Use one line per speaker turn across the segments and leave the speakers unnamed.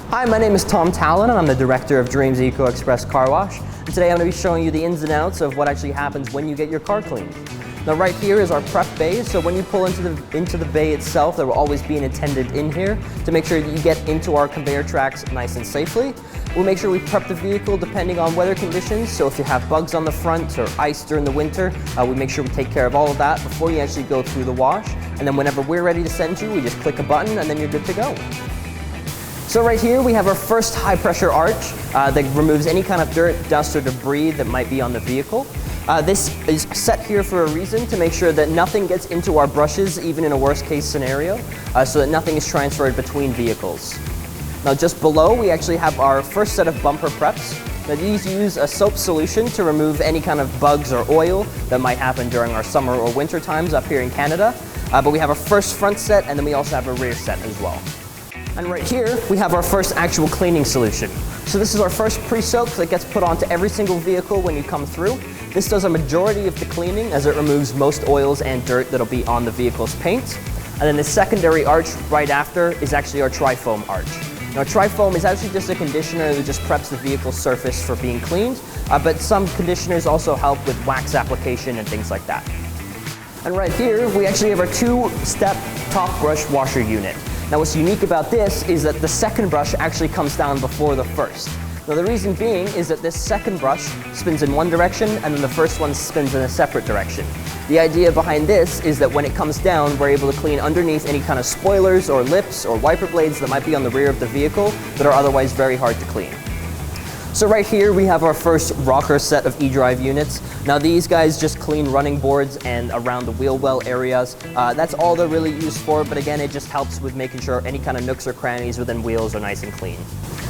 Hi, my name is Tom Talon, and I'm the director of Dreams Eco Express Car Wash. And today I'm going to be showing you the ins and outs of what actually happens when you get your car cleaned. Now right here is our prep bay, so when you pull into the bay itself, there will always be an attendant in here to make sure that you get into our conveyor tracks nice and safely. We'll make sure we prep the vehicle depending on weather conditions, so if you have bugs on the front or ice during the winter, we make sure we take care of all of that before you actually go through the wash. And then whenever we're ready to send you, we just click a button and then you're good to go. So right here we have our first high pressure arch that removes any kind of dirt, dust, or debris that might be on the vehicle. This is set here for a reason, to make sure that nothing gets into our brushes, even in a worst case scenario, so that nothing is transferred between vehicles. Now just below we actually have our first set of bumper preps. Now these use a soap solution to remove any kind of bugs or oil that might happen during our summer or winter times up here in Canada. But we have our first front set, and then we also have a rear set as well. And right here, we have our first actual cleaning solution. So this is our first PreSoak that gets put onto every single vehicle when you come through. This does a majority of the cleaning, as it removes most oils and dirt that'll be on the vehicle's paint. And then the secondary arch right after is actually our tri-foam arch. Now tri-foam is actually just a conditioner that just preps the vehicle's surface for being cleaned, but some conditioners also help with wax application and things like that. And right here, we actually have our two-step top brush washer unit. Now what's unique about this is that the second brush actually comes down before the first. Now the reason being is that this second brush spins in one direction and then the first one spins in a separate direction. The idea behind this is that when it comes down, we're able to clean underneath any kind of spoilers or lips or wiper blades that might be on the rear of the vehicle that are otherwise very hard to clean. So right here we have our first rocker set of e-drive units. Now these guys just clean running boards and around the wheel well areas. That's all they're really used for, but again it just helps with making sure any kind of nooks or crannies within wheels are nice and clean.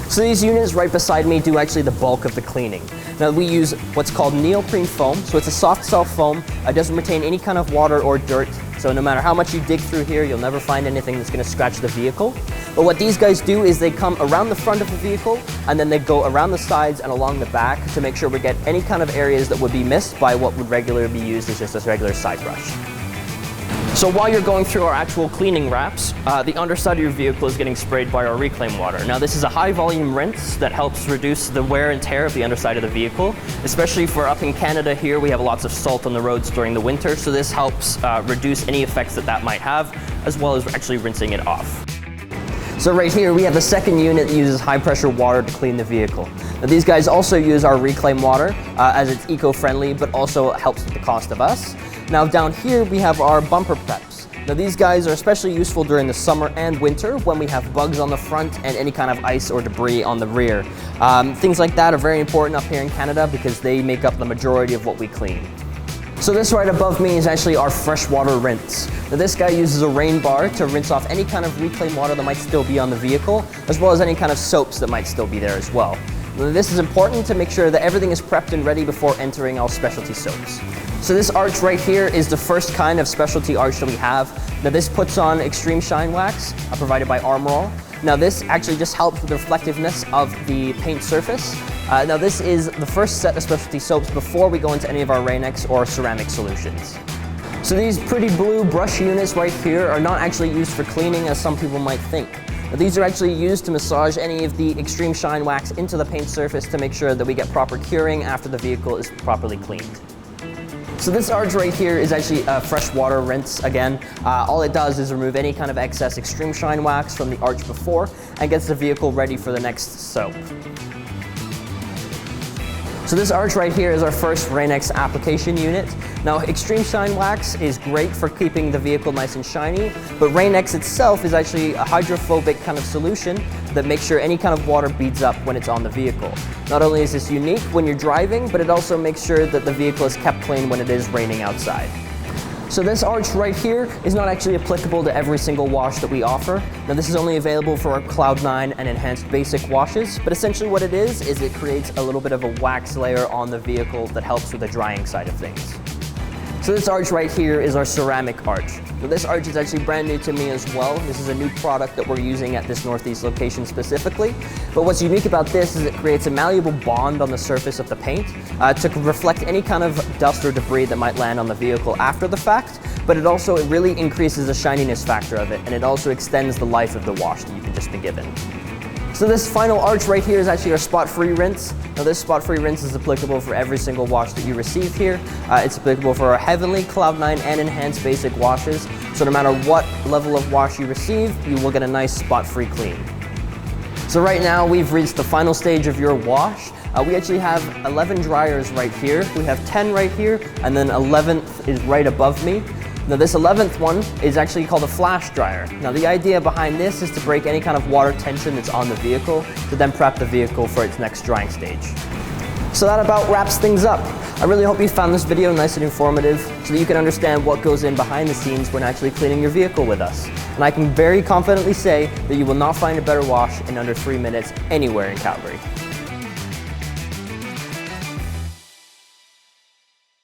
So these units right beside me do actually the bulk of the cleaning. Now we use what's called neoprene foam, so it's a soft cell foam. It doesn't retain any kind of water or dirt, so no matter how much you dig through here, you'll never find anything that's going to scratch the vehicle. But what these guys do is they come around the front of the vehicle and then they go around the sides and along the back to make sure we get any kind of areas that would be missed by what would regularly be used as just a regular side brush. So while you're going through our actual cleaning wraps, the underside of your vehicle is getting sprayed by our reclaim water. Now this is a high volume rinse that helps reduce the wear and tear of the underside of the vehicle. Especially for up in Canada here, we have lots of salt on the roads during the winter, so this helps reduce any effects that might have, as well as actually rinsing it off. So right here we have the second unit that uses high pressure water to clean the vehicle. Now these guys also use our reclaim water as it's eco-friendly, but also helps with the cost of us. Now down here we have our bumper preps. Now these guys are especially useful during the summer and winter when we have bugs on the front and any kind of ice or debris on the rear. Things like that are very important up here in Canada because they make up the majority of what we clean. So this right above me is actually our Freshwater Rinse. Now this guy uses a rain bar to rinse off any kind of reclaimed water that might still be on the vehicle, as well as any kind of soaps that might still be there as well. Now this is important to make sure that everything is prepped and ready before entering all specialty soaps. So this arch right here is the first kind of specialty arch that we have. Now this puts on extreme shine wax provided by Armor All. Now this actually just helps with the reflectiveness of the paint surface. Now this is the first set of specialty soaps before we go into any of our RainX or ceramic solutions. So these pretty blue brush units right here are not actually used for cleaning as some people might think. Now, these are actually used to massage any of the extreme shine wax into the paint surface to make sure that we get proper curing after the vehicle is properly cleaned. So this arch right here is actually a freshwater rinse again. All it does is remove any kind of excess extreme shine wax from the arch before and gets the vehicle ready for the next soap. So this arch right here is our first RainX application unit. Now extreme shine wax is great for keeping the vehicle nice and shiny, but RainX itself is actually a hydrophobic kind of solution that makes sure any kind of water beads up when it's on the vehicle. Not only is this unique when you're driving, but it also makes sure that the vehicle is kept clean when it is raining outside. So this arch right here is not actually applicable to every single wash that we offer. Now this is only available for our Cloud 9 and Enhanced Basic washes, but essentially what it is it creates a little bit of a wax layer on the vehicle that helps with the drying side of things. So this arch right here is our ceramic arch. Now this arch is actually brand new to me as well. This is a new product that we're using at this Northeast location specifically. But what's unique about this is it creates a malleable bond on the surface of the paint to reflect any kind of dust or debris that might land on the vehicle after the fact, but it really increases the shininess factor of it, and it also extends the life of the wash that you can just be given. So this final arch right here is actually our spot-free rinse. Now this spot-free rinse is applicable for every single wash that you receive here. It's applicable for our Heavenly, Cloud9, and Enhanced Basic washes. So no matter what level of wash you receive, you will get a nice spot-free clean. So right now we've reached the final stage of your wash. We actually have 11 dryers right here. We have 10 right here, and then 11th is right above me. Now this 11th one is actually called a flash dryer. Now the idea behind this is to break any kind of water tension that's on the vehicle to then prep the vehicle for its next drying stage. So that about wraps things up. I really hope you found this video nice and informative so that you can understand what goes in behind the scenes when actually cleaning your vehicle with us. And I can very confidently say that you will not find a better wash in under 3 minutes anywhere in Calgary.